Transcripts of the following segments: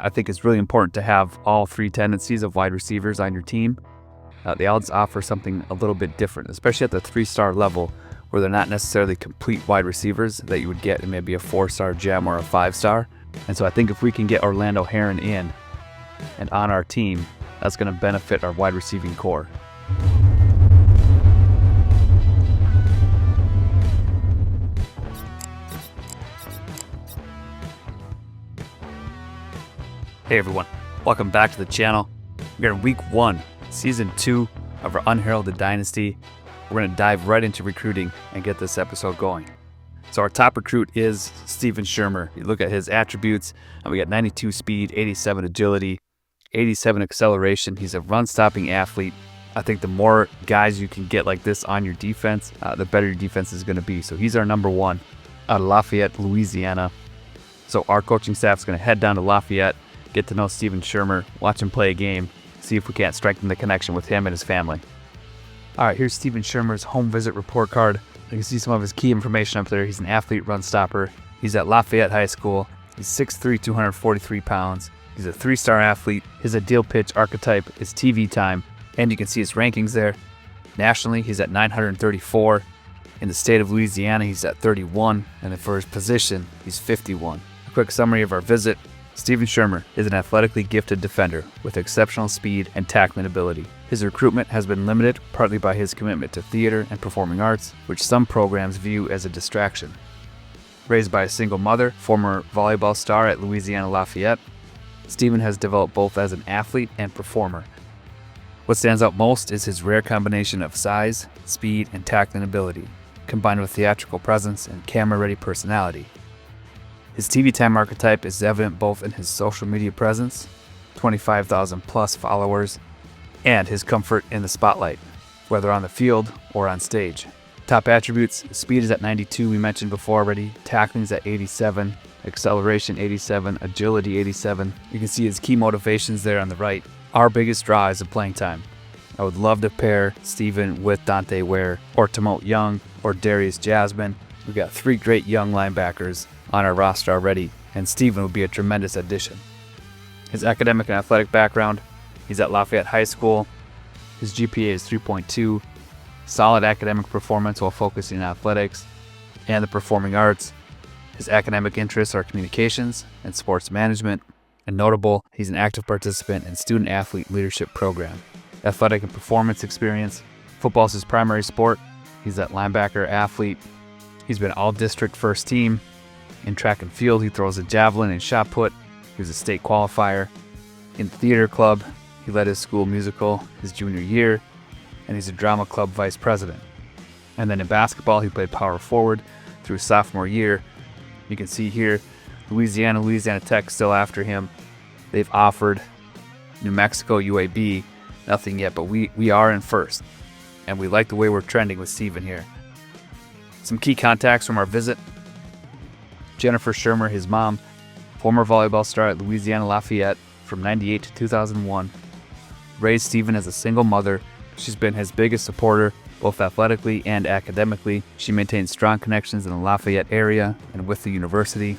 I think it's really important to have all three tendencies of wide receivers on your team. The Owls offer something a little bit different, especially at the 3-star level, where they're not necessarily complete wide receivers that you would get in maybe a 4-star gem or a 5-star. And so I think if we can get Orlando Heron in and on our team, that's going to benefit our wide receiving core. Hey everyone, welcome back to the channel. We're in week 1, season 2 of our Unheralded Dynasty. We're going to dive right into recruiting and get this episode going. So our top recruit is Steven Shermer. You look at his attributes, and we got 92 speed, 87 agility, 87 acceleration. He's a run-stopping athlete. I think the more guys you can get like this on your defense, the better your defense is going to be. So he's our number 1 out of Lafayette, Louisiana. So our coaching staff is going to head down to Lafayette, get to know Steven Shermer, watch him play a game, see if we can't strengthen the connection with him and his family. All right, here's Steven Shermer's home visit report card. You can see some of his key information up there. He's an athlete run stopper. He's at Lafayette High School. He's 6'3", 243 pounds. He's a 3-star athlete. His ideal pitch archetype is TV time, and you can see his rankings there. Nationally, he's at 934. In the state of Louisiana, he's at 31, and then for his position, he's 51. A quick summary of our visit. Steven Shermer is an athletically gifted defender with exceptional speed and tackling ability. His recruitment has been limited partly by his commitment to theater and performing arts, which some programs view as a distraction. Raised by a single mother, former volleyball star at Louisiana Lafayette, Steven has developed both as an athlete and performer. What stands out most is his rare combination of size, speed, and tackling ability, combined with theatrical presence and camera-ready personality. His TV time archetype is evident both in his social media presence, 25,000 plus followers, and his comfort in the spotlight, whether on the field or on stage. Top attributes: speed is at 92, we mentioned before already, tackling is at 87, acceleration 87, agility 87. You can see his key motivations there on the right. Our biggest draw is the playing time. I would love to pair Steven with Dante Ware, or Tamote Young, or Darius Jasmine. We've got 3 great young linebackers on our roster already, and Steven would be a tremendous addition. His academic and athletic background: he's at Lafayette High School. His GPA is 3.2. Solid academic performance while focusing on athletics and the performing arts. His academic interests are communications and sports management, and notable, he's an active participant in student-athlete leadership program. Athletic and performance experience: football is his primary sport. He's at linebacker athlete. He's been all-district first team. In track and field, he throws a javelin and shot put. He was a state qualifier. In theater club, he led his school musical his junior year, and he's a drama club vice president. And then in basketball, he played power forward through sophomore year. You can see here, Louisiana Tech still after him. They've offered New Mexico, UAB, nothing yet, but we are in first. And we like the way we're trending with Steven here. Some key contacts from our visit: Jennifer Shermer, his mom, former volleyball star at Louisiana Lafayette from 98 to 2001. Raised Steven as a single mother. She's been his biggest supporter, both athletically and academically. She maintains strong connections in the Lafayette area and with the university.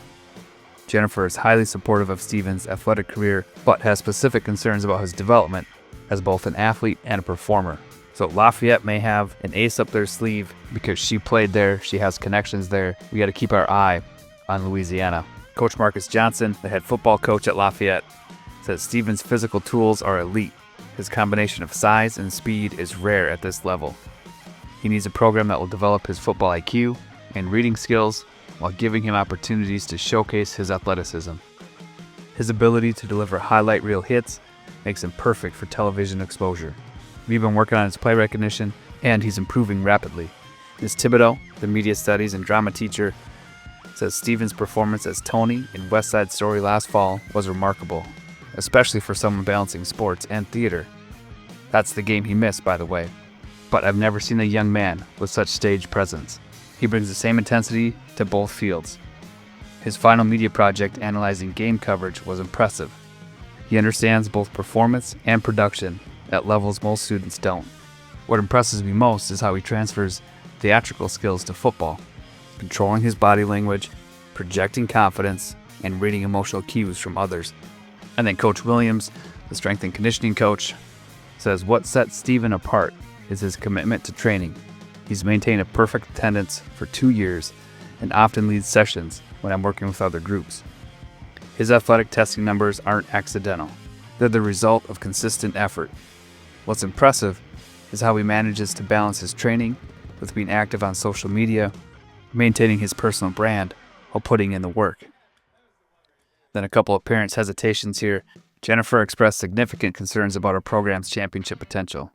Jennifer is highly supportive of Steven's athletic career, but has specific concerns about his development as both an athlete and a performer. So Lafayette may have an ace up their sleeve because she played there, she has connections there. We got to keep our eye on Louisiana. Coach Marcus Johnson, the head football coach at Lafayette, says Steven's physical tools are elite. His combination of size and speed is rare at this level. He needs a program that will develop his football IQ and reading skills while giving him opportunities to showcase his athleticism. His ability to deliver highlight reel hits makes him perfect for television exposure. We've been working on his play recognition, and he's improving rapidly. Ms. Thibodeau, the media studies and drama teacher, says Steven's performance as Tony in West Side Story last fall was remarkable, especially for someone balancing sports and theater. That's the game he missed, by the way. But I've never seen a young man with such stage presence. He brings the same intensity to both fields. His final media project analyzing game coverage was impressive. He understands both performance and production at levels most students don't. What impresses me most is how he transfers theatrical skills to football, controlling his body language, projecting confidence, and reading emotional cues from others. And then Coach Williams, the strength and conditioning coach, says what sets Steven apart is his commitment to training. He's maintained a perfect attendance for 2 years and often leads sessions when I'm working with other groups. His athletic testing numbers aren't accidental. They're the result of consistent effort. What's impressive is how he manages to balance his training with being active on social media, maintaining his personal brand while putting in the work. Then a couple of parents' hesitations here. Jennifer expressed significant concerns about our program's championship potential.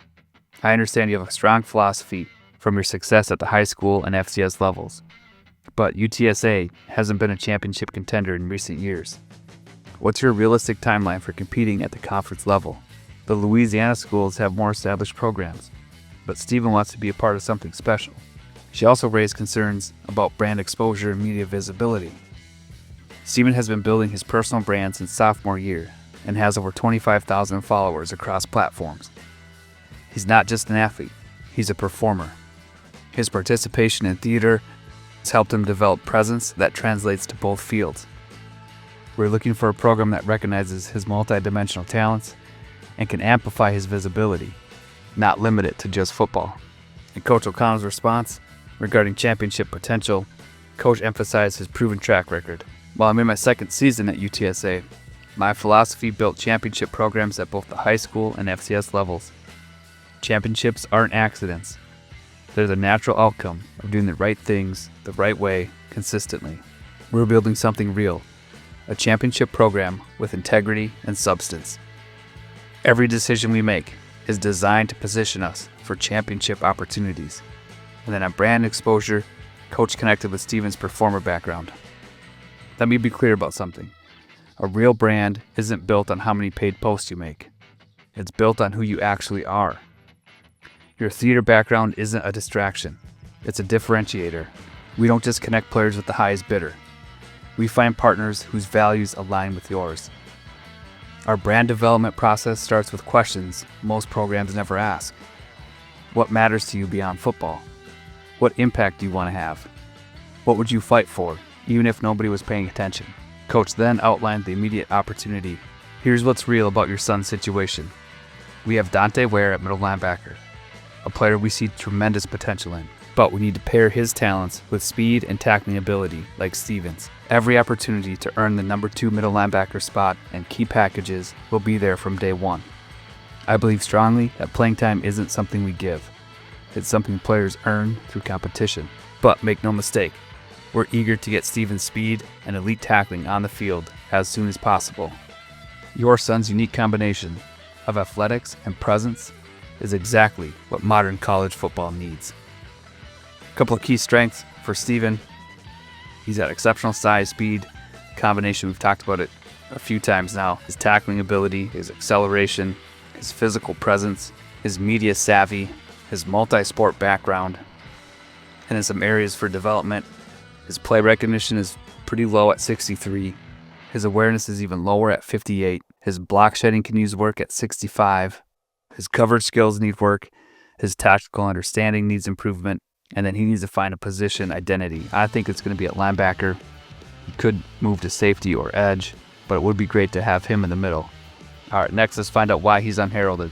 I understand you have a strong philosophy from your success at the high school and FCS levels, but UTSA hasn't been a championship contender in recent years. What's your realistic timeline for competing at the conference level? The Louisiana schools have more established programs, but Steven wants to be a part of something special. She also raised concerns about brand exposure and media visibility. Steven has been building his personal brand since sophomore year and has over 25,000 followers across platforms. He's not just an athlete, he's a performer. His participation in theater has helped him develop presence that translates to both fields. We're looking for a program that recognizes his multidimensional talents and can amplify his visibility, not limit it to just football. In Coach O'Connell's response regarding championship potential, Coach emphasized his proven track record. While I'm in my second season at UTSA, my philosophy built championship programs at both the high school and FCS levels. Championships aren't accidents. They're the natural outcome of doing the right things the right way consistently. We're building something real, a championship program with integrity and substance. Every decision we make is designed to position us for championship opportunities. And then on brand exposure, Coach connected with Steven's performer background. Let me be clear about something. A real brand isn't built on how many paid posts you make. It's built on who you actually are. Your theater background isn't a distraction. It's a differentiator. We don't just connect players with the highest bidder. We find partners whose values align with yours. Our brand development process starts with questions most programs never ask. What matters to you beyond football? What impact do you want to have? What would you fight for, even if nobody was paying attention? Coach then outlined the immediate opportunity. Here's what's real about your son's situation. We have Dante Ware at middle linebacker, a player we see tremendous potential in, but we need to pair his talents with speed and tackling ability like Steven's. Every opportunity to earn the number 2 middle linebacker spot and key packages will be there from day one. I believe strongly that playing time isn't something we give. It's something players earn through competition. But make no mistake, we're eager to get Steven's speed and elite tackling on the field as soon as possible. Your son's unique combination of athletics and presence is exactly what modern college football needs. A couple of key strengths for Steven. He's got exceptional size, speed, combination. We've talked about it a few times now. His tackling ability, his acceleration, his physical presence, his media savvy, his multi-sport background, and in some areas for development, his play recognition is pretty low at 63. His awareness is even lower at 58. His block shedding can use work at 65. His coverage skills need work. His tactical understanding needs improvement. And then he needs to find a position identity. I think it's going to be at linebacker. He could move to safety or edge, but it would be great to have him in the middle. All right, next let's find out why he's unheralded.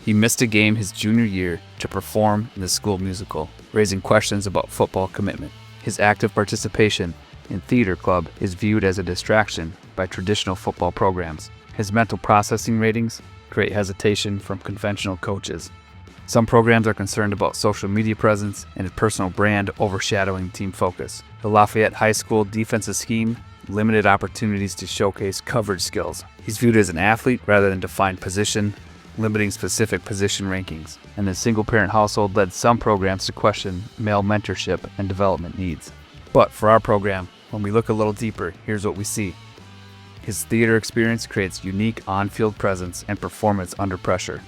He missed a game his junior year to perform in the school musical, raising questions about football commitment. His active participation in theater club is viewed as a distraction by traditional football programs. His mental processing ratings create hesitation from conventional coaches. Some programs are concerned about social media presence and his personal brand overshadowing team focus. The Lafayette High School defensive scheme limited opportunities to showcase coverage skills. He's viewed as an athlete rather than defined position, limiting specific position rankings. And the single-parent household led some programs to question male mentorship and development needs. But for our program, when we look a little deeper, here's what we see. His theater experience creates unique on-field presence and performance under pressure.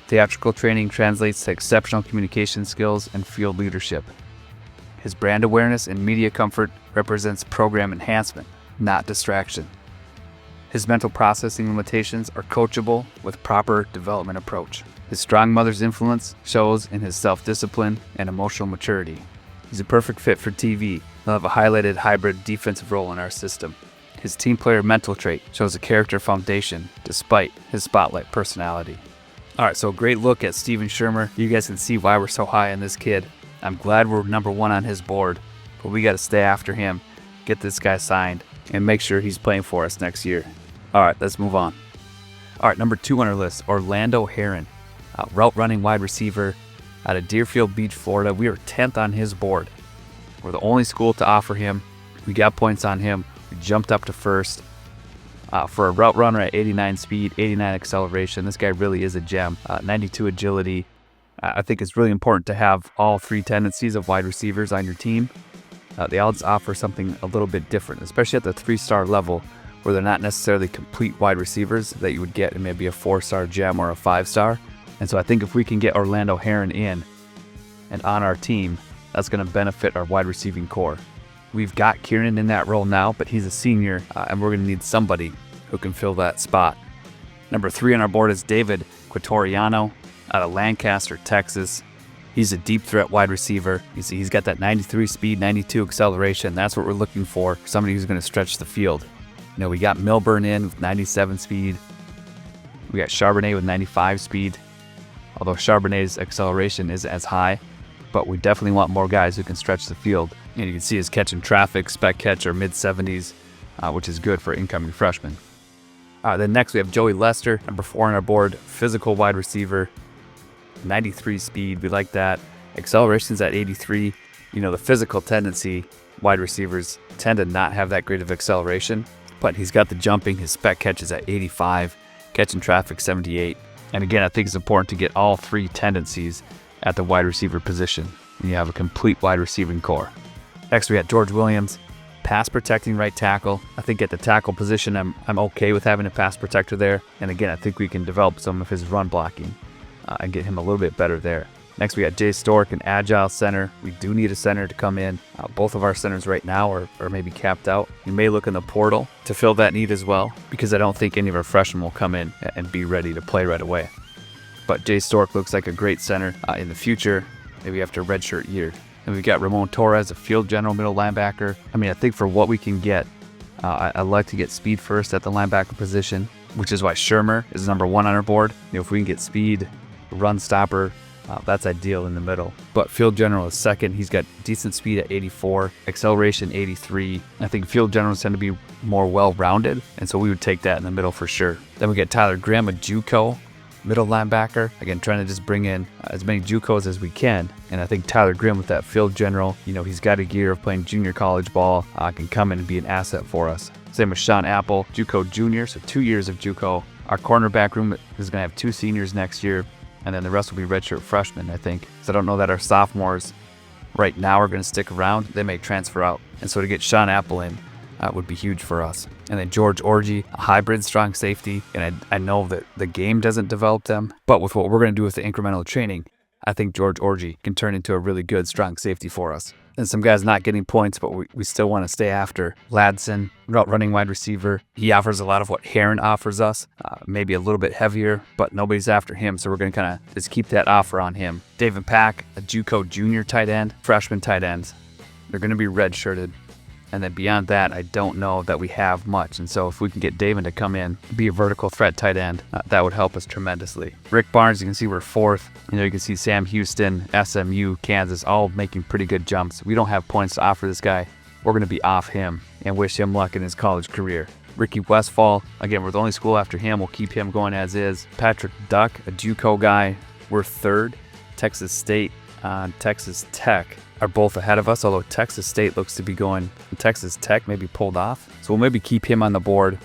Theatrical training translates to exceptional communication skills and field leadership. His brand awareness and media comfort represents program enhancement, not distraction. His mental processing limitations are coachable with proper development approach. His strong mother's influence shows in his self-discipline and emotional maturity. He's a perfect fit for TV. He'll have a highlighted hybrid defensive role in our system. His team player mental trait shows a character foundation despite his spotlight personality. All right, so a great look at Steven Shermer. You guys can see why we're so high on this kid. I'm glad we're number 1 on his board, but we got to stay after him, get this guy signed, and make sure he's playing for us next year. All right, let's move on. All right, number 2 on our list, Orlando Heron, route running wide receiver out of Deerfield Beach, Florida. We are 10th on his board. We're the only school to offer him. We got points on him. We jumped up to first. For a route runner at 89 speed, 89 acceleration, this guy really is a gem. 92 agility. I think it's really important to have all 3 tendencies of wide receivers on your team. They all offer something a little bit different, especially at the 3-star level, where they're not necessarily complete wide receivers that you would get in maybe a 4-star gem or a 5-star. And so I think if we can get Orlando Heron in and on our team, that's going to benefit our wide receiving core. We've got Kieran in that role now, but he's a senior, and we're going to need somebody who can fill that spot. Number 3 on our board is David Quatoriano out of Lancaster, Texas. He's a deep threat wide receiver. You see, he's got that 93 speed, 92 acceleration. That's what we're looking for, somebody who's going to stretch the field. You know, we got Milburn in with 97 speed. We got Charbonnet with 95 speed, although Charbonnet's acceleration isn't as high, but we definitely want more guys who can stretch the field. And you can see his catch in traffic, spec catch are mid-70s, which is good for incoming freshmen. Then next we have Joey Lester, number 4 on our board, physical wide receiver, 93 speed, we like that. Acceleration's at 83. You know, the physical tendency, wide receivers tend to not have that great of acceleration, but he's got the jumping, his spec catch is at 85, catch in traffic 78. And again, I think it's important to get all 3 tendencies at the wide receiver position, and you have a complete wide receiving core. Next we got George Williams, pass protecting right tackle. I think at the tackle position, I'm okay with having a pass protector there. And again, I think we can develop some of his run blocking and get him a little bit better there. Next, we got Jay Stork, an agile center. We do need a center to come in. Both of our centers right now are maybe capped out. You may look in the portal to fill that need as well, because I don't think any of our freshmen will come in and be ready to play right away. But Jay Stork looks like a great center in the future, maybe after a redshirt year. And we've got Ramon Torres, a field general middle linebacker. I mean, I think for what we can get, I like to get speed first at the linebacker position, which is why Shermer is number 1 on our board. You know, if we can get speed, run stopper, that's ideal in the middle. But field general is second. He's got decent speed at 84, acceleration 83. I think field generals tend to be more well-rounded, and so we would take that in the middle for sure. Then we get Tyler Grimm, a JUCO middle linebacker. Again, trying to just bring in as many JUCOs as we can. And I think Tyler Grimm with that field general, you know, he's got a year of playing junior college ball, can come in and be an asset for us. Same with Sean Apple, JUCO junior, so 2 years of JUCO. Our cornerback room is going to have 2 seniors next year, and then the rest will be redshirt freshmen, I think. So I don't know that our sophomores right now are going to stick around. They may transfer out. And so to get Sean Apple in would be huge for us. And then George Orji, a hybrid strong safety. And I know that the game doesn't develop them, but with what we're going to do with the incremental training, I think George Orji can turn into a really good strong safety for us. And some guys not getting points, but we still want to stay after. Ladson, route running wide receiver. He offers a lot of what Heron offers us, maybe a little bit heavier, but nobody's after him, so we're going to kind of just keep that offer on him. David Pack, a JUCO junior tight end, freshman tight ends. They're going to be redshirted. And then beyond that, I don't know that we have much. And so if we can get David to come in, be a vertical threat tight end, that would help us tremendously. Rick Barnes, you can see we're 4th. You know, you can see Sam Houston, SMU, Kansas, all making pretty good jumps. We don't have points to offer this guy. We're going to be off him and wish him luck in his college career. Ricky Westfall, again, we're the only school after him. We'll keep him going as is. Patrick Duck, a JUCO guy, we're 3rd. Texas State, Texas Tech are both ahead of us, although Texas State looks to be going. Texas Tech maybe pulled off. So we'll maybe keep him on the board.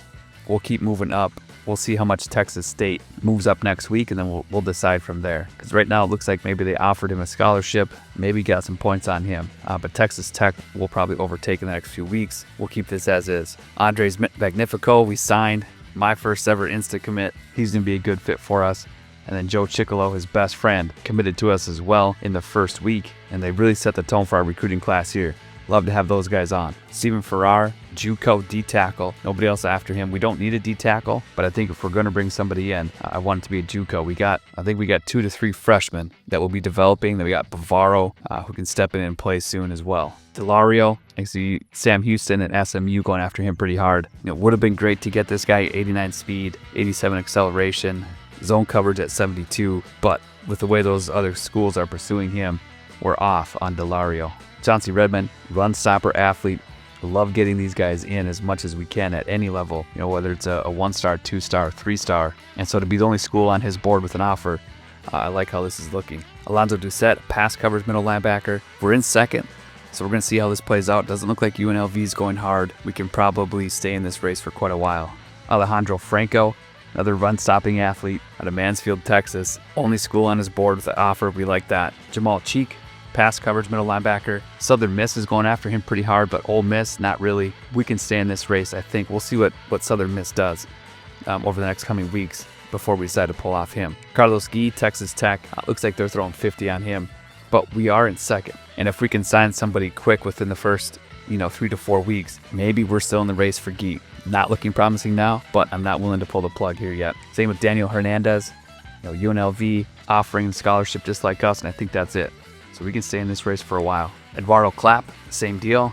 We'll keep moving up. We'll see how much Texas State moves up next week, and then we'll decide from there. Because right now it looks like maybe they offered him a scholarship, maybe got some points on him. But Texas Tech will probably overtake in the next few weeks. We'll keep this as is. Andres Magnifico, we signed. My first ever Insta commit. He's going to be a good fit for us. And then Joe Chickalo, his best friend, committed to us as well in the first week. And they really set the tone for our recruiting class here. Love to have those guys on. Stephen Farrar, JUCO D tackle. Nobody else after him. We don't need a D tackle, but I think if we're going to bring somebody in, I want it to be a JUCO. I think we got 2 to 3 freshmen that will be developing. Then we got Bavaro, who can step in and play soon as well. Delario, I see Sam Houston and SMU going after him pretty hard. It would have been great to get this guy 89 speed, 87 acceleration, zone coverage at 72, but with the way those other schools are pursuing him, we're off on Delario. Chauncey Redmond, run stopper athlete. Love getting these guys in as much as we can at any level, whether it's a 1-star, 2-star, 3-star. And so to be the only school on his board with an offer, I like how this is looking. Alonzo Doucette, pass coverage middle linebacker. We're in second, so we're going to see how this plays out. Doesn't look like UNLV is going hard. We can probably stay in this race for quite a while. Alejandro Franco, another run-stopping athlete out of Mansfield, Texas. Only school on his board with an offer. We like that. Jamal Cheek, pass coverage middle linebacker. Southern Miss is going after him pretty hard, but Ole Miss, not really. We can stay in this race, I think. We'll see what Southern Miss does over the next coming weeks before we decide to pull off him. Carlos Gee, Texas Tech. Looks like they're throwing 50 on him, but we are in second. And if we can sign somebody quick within the first 3 to 4 weeks, maybe we're still in the race for Gee. Not looking promising now, but I'm not willing to pull the plug here yet. Same with Daniel Hernandez. UNLV offering scholarship just like us, and I think that's it. So we can stay in this race for a while. Eduardo Clapp, same deal.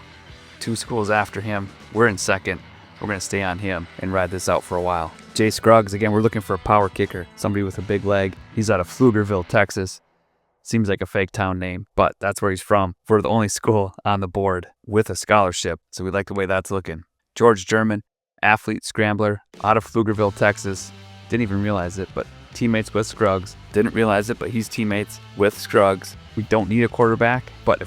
2 schools after him. We're in second. We're going to stay on him and ride this out for a while. Jay Scruggs, again, we're looking for a power kicker. Somebody with a big leg. He's out of Pflugerville, Texas. Seems like a fake town name, but that's where he's from. We're the only school on the board with a scholarship, so we like the way that's looking. George German, athlete, scrambler, out of Pflugerville, Texas. Didn't even realize it, but teammates with Scruggs. Didn't realize it, but he's teammates with Scruggs. We don't need a quarterback, but I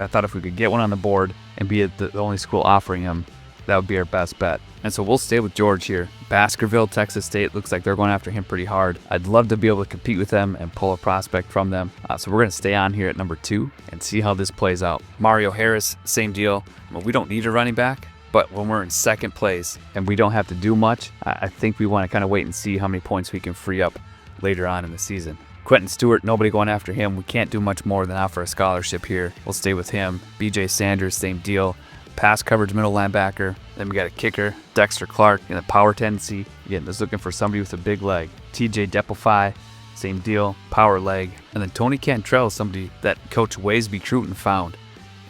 thought if we could get one on the board and be the only school offering him, that would be our best bet. And so we'll stay with George here. Baskerville, Texas State, looks like they're going after him pretty hard. I'd love to be able to compete with them and pull a prospect from them. So we're going to stay on here at number 2 and see how this plays out. Mario Harris, same deal. We don't need a running back, but when we're in second place and we don't have to do much, I think we want to kind of wait and see how many points we can free up later on in the season. Quentin Stewart, nobody going after him. We can't do much more than offer a scholarship here. We'll stay with him. BJ Sanders, same deal. Pass coverage middle linebacker. Then we got a kicker, Dexter Clark, in the power tendency. Again, just looking for somebody with a big leg. TJ Deplify, same deal, power leg. And then Tony Cantrell, somebody that Coach Waysby Cruton found.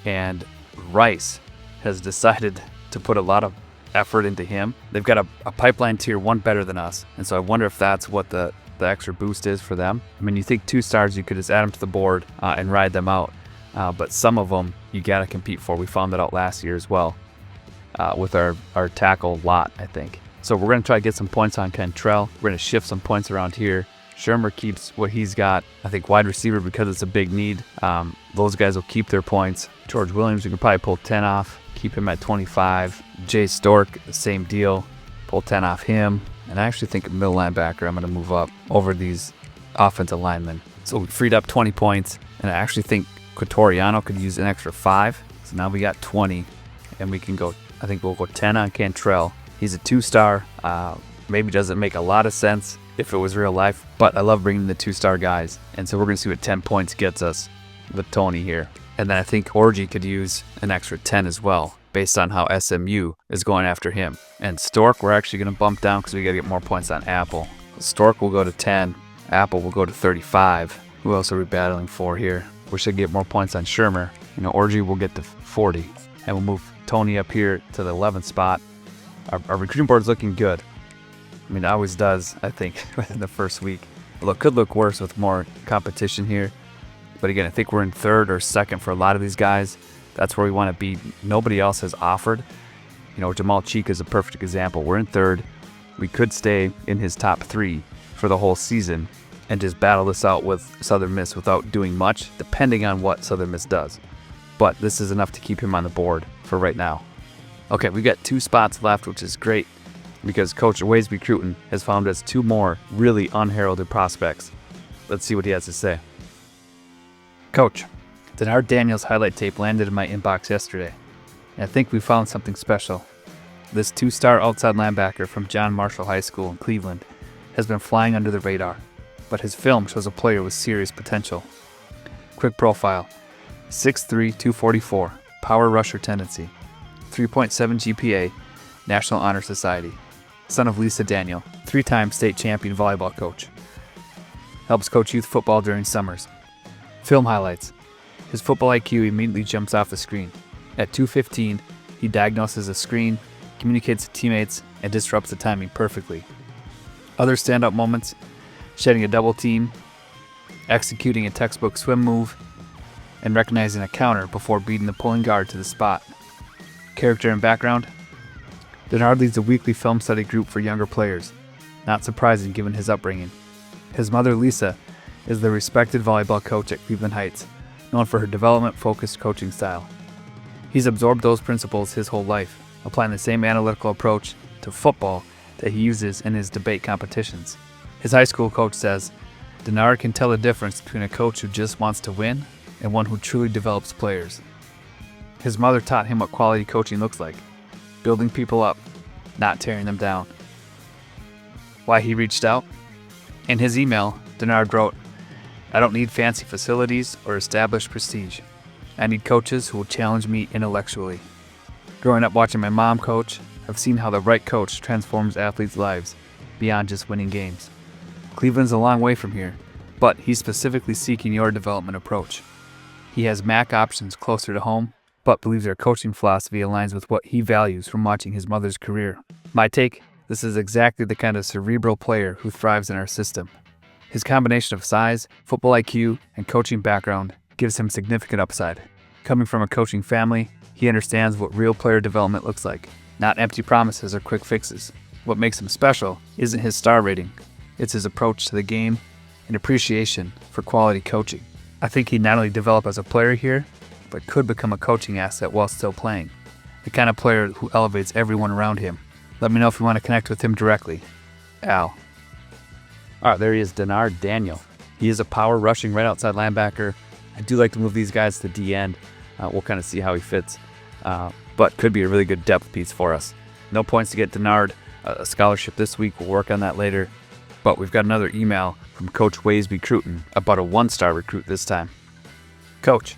And Rice has decided to put a lot of effort into him. They've got a pipeline tier 1 better than us. And so I wonder if that's what the extra boost is for them. I mean, you think 2 stars, you could just add them to the board and ride them out. But some of them you got to compete for. We found that out last year as well with our tackle lot, I think. So we're going to try to get some points on Cantrell. We're going to shift some points around here. Shermer keeps what he's got. I think wide receiver, because it's a big need, those guys will keep their points. George Williams, we can probably pull 10 off, keep him at 25. Jay Stork, the same deal, pull 10 off him. And I actually think a middle linebacker, I'm going to move up over these offensive linemen. So we freed up 20 points, and I actually think Quatoriano could use an extra 5. So now we got 20, and we can go, I think we'll go 10 on Cantrell. He's a 2-star. Maybe doesn't make a lot of sense if it was real life, but I love bringing the 2-star guys. And so we're going to see what 10 points gets us with Tony here. And then I think Orgy could use an extra 10 as well, based on how SMU is going after him. And Stork, we're actually going to bump down because we got to get more points on Apple. Stork will go to 10. Apple will go to 35. Who else are we battling for here? We should get more points on Shermer. Orgy will get to 40. And we'll move Tony up here to the 11th spot. Our recruiting board is looking good. I mean, it always does, I think, within the first week. Although it could look worse with more competition here. But again, I think we're in 3rd or 2nd for a lot of these guys. That's where we want to be. Nobody else has offered. Jamal Cheek is a perfect example. We're in 3rd. We could stay in his top 3 for the whole season and just battle this out with Southern Miss without doing much, depending on what Southern Miss does. But this is enough to keep him on the board for right now. Okay, we got 2 spots left, which is great because Coach Waysby Cruton has found us 2 more really unheralded prospects. Let's see what he has to say. Coach, Denard Daniels highlight tape landed in my inbox yesterday, and I think we found something special. This 2-star outside linebacker from John Marshall High School in Cleveland has been flying under the radar, but his film shows a player with serious potential. Quick profile: 6'3", 244, power rusher tendency, 3.7 GPA, National Honor Society. Son of Lisa Daniel, 3-time state champion volleyball coach. Helps coach youth football during summers. Film highlights. His football IQ immediately jumps off the screen. At 2:15, he diagnoses a screen, communicates to teammates, and disrupts the timing perfectly. Other standout moments: shedding a double team, executing a textbook swim move, and recognizing a counter before beating the pulling guard to the spot. Character and background. Denard leads a weekly film study group for younger players, not surprising given his upbringing. His mother, Lisa, is the respected volleyball coach at Cleveland Heights, known for her development-focused coaching style. He's absorbed those principles his whole life, applying the same analytical approach to football that he uses in his debate competitions. His high school coach says, Denard can tell the difference between a coach who just wants to win and one who truly develops players. His mother taught him what quality coaching looks like: building people up, not tearing them down. Why he reached out? In his email, Denard wrote, I don't need fancy facilities or established prestige. I need coaches who will challenge me intellectually. Growing up watching my mom coach, I've seen how the right coach transforms athletes' lives beyond just winning games. Cleveland's a long way from here, but he's specifically seeking your development approach. He has MAC options closer to home, but believes our coaching philosophy aligns with what he values from watching his mother's career. My take: this is exactly the kind of cerebral player who thrives in our system. His combination of size, football IQ, and coaching background gives him significant upside. Coming from a coaching family, he understands what real player development looks like, not empty promises or quick fixes. What makes him special isn't his star rating, it's his approach to the game and appreciation for quality coaching. I think he'd not only develop as a player here, but could become a coaching asset while still playing. The kind of player who elevates everyone around him. Let me know if you want to connect with him directly. Al. All right, there he is, Denard Daniel. He is a power rushing right outside linebacker. I do like to move these guys to D end. We'll kind of see how he fits, but could be a really good depth piece for us. No points to get Denard a scholarship this week. We'll work on that later. But we've got another email from Coach Waysby Cruton about a 1-star recruit this time. Coach,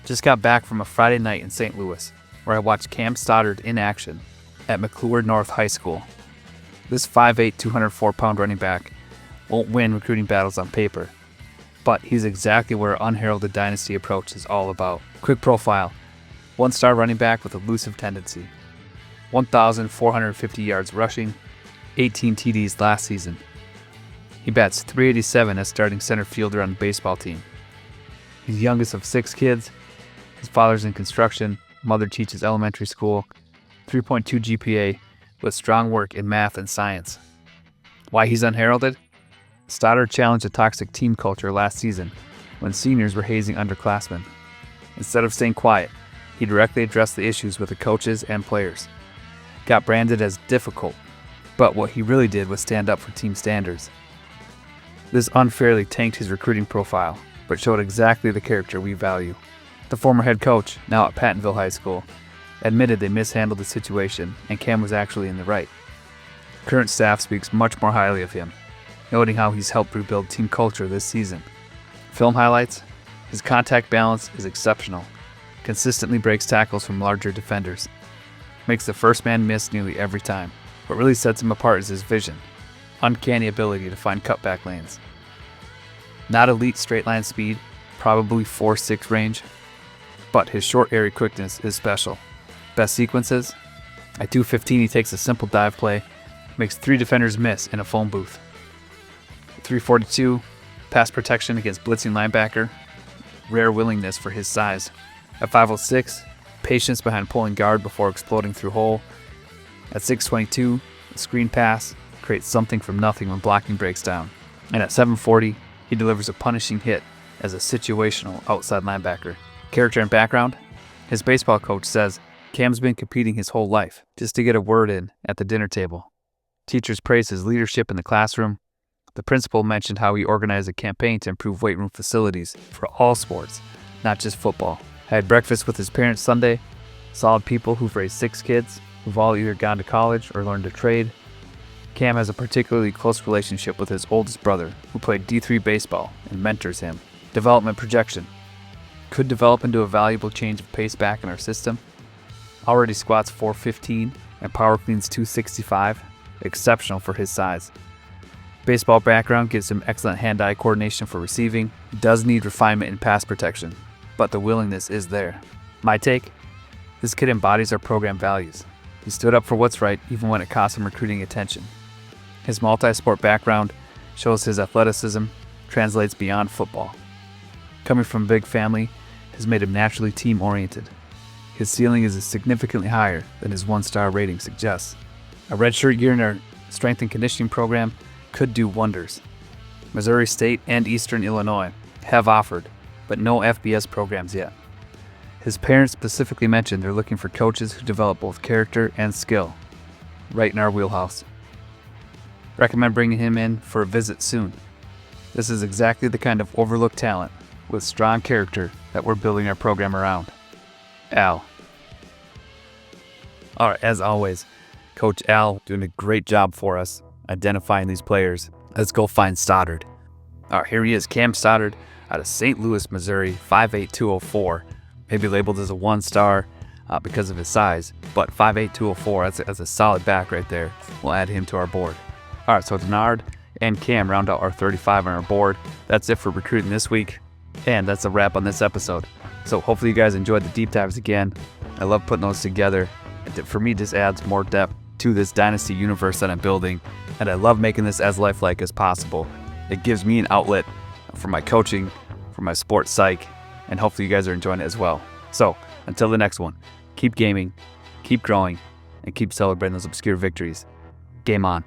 just got back from a Friday night in St. Louis, where I watched Cam Stoddard in action at McClure North High School. This 5'8", 204-pound running back won't win recruiting battles on paper, but he's exactly where our Unheralded Dynasty approach is all about. Quick profile: 1-star running back with elusive tendency. 1,450 yards rushing, 18 TDs last season. He bats .387 as starting center fielder on the baseball team. He's youngest of 6 kids. His father's in construction, mother teaches elementary school, 3.2 GPA with strong work in math and science. Why he's unheralded? Stoddard challenged a toxic team culture last season when seniors were hazing underclassmen. Instead of staying quiet, he directly addressed the issues with the coaches and players. Got branded as difficult, but what he really did was stand up for team standards. This unfairly tanked his recruiting profile, but showed exactly the character we value. The former head coach, now at Pattonville High School, admitted they mishandled the situation and Cam was actually in the right. Current staff speaks much more highly of him, noting how he's helped rebuild team culture this season. Film highlights: his contact balance is exceptional, consistently breaks tackles from larger defenders, makes the first man miss nearly every time. What really sets him apart is his vision, uncanny ability to find cutback lanes. Not elite straight line speed, probably 4.6 range, but his short area quickness is special. Best sequences: at 2:15 he takes a simple dive play, makes 3 defenders miss in a phone booth. 3:42, pass protection against blitzing linebacker, rare willingness for his size. At 5:06, patience behind pulling guard before exploding through hole. At 6:22, a screen pass creates something from nothing when blocking breaks down. And at 7:40, he delivers a punishing hit as a situational outside linebacker. Character and background: his baseball coach says Cam's been competing his whole life just to get a word in at the dinner table. Teachers praise his leadership in the classroom. The principal mentioned how he organized a campaign to improve weight room facilities for all sports, not just football. I had breakfast with his parents Sunday. Solid people who've raised 6 kids, who've all either gone to college or learned a trade. Cam has a particularly close relationship with his oldest brother, who played D3 baseball and mentors him. Development projection: could develop into a valuable change of pace back in our system. Already squats 415 and power cleans 265, exceptional for his size. Baseball background gives him excellent hand-eye coordination for receiving. He does need refinement in pass protection, but the willingness is there. My take? This kid embodies our program values. He stood up for what's right even when it cost him recruiting attention. His multi-sport background shows his athleticism translates beyond football. Coming from a big family has made him naturally team-oriented. His ceiling is significantly higher than his one-star rating suggests. A redshirt year in our strength and conditioning program could do wonders. Missouri State and Eastern Illinois have offered, but no FBS programs yet. His parents specifically mentioned they're looking for coaches who develop both character and skill. Right in our wheelhouse. Recommend bringing him in for a visit soon. This is exactly the kind of overlooked talent with strong character that we're building our program around. Al. All right, as always, Coach Al doing a great job for us identifying these players. Let's go find Stoddard. All right, here he is, Cam Stoddard out of St. Louis, Missouri, 5'8", 204. Maybe labeled as a one-star because of his size, but 5'8", 204, that's a solid back right there. We'll add him to our board. All right, so Denard and Cam round out our 35 on our board. That's it for recruiting this week, and that's a wrap on this episode. So hopefully you guys enjoyed the deep dives again. I love putting those together. For me, this adds more depth to this dynasty universe that I'm building, and I love making this as lifelike as possible. It gives me an outlet for my coaching, for my sports psych, and hopefully you guys are enjoying it as well. So until the next one, keep gaming, keep growing, and keep celebrating those obscure victories. Game on.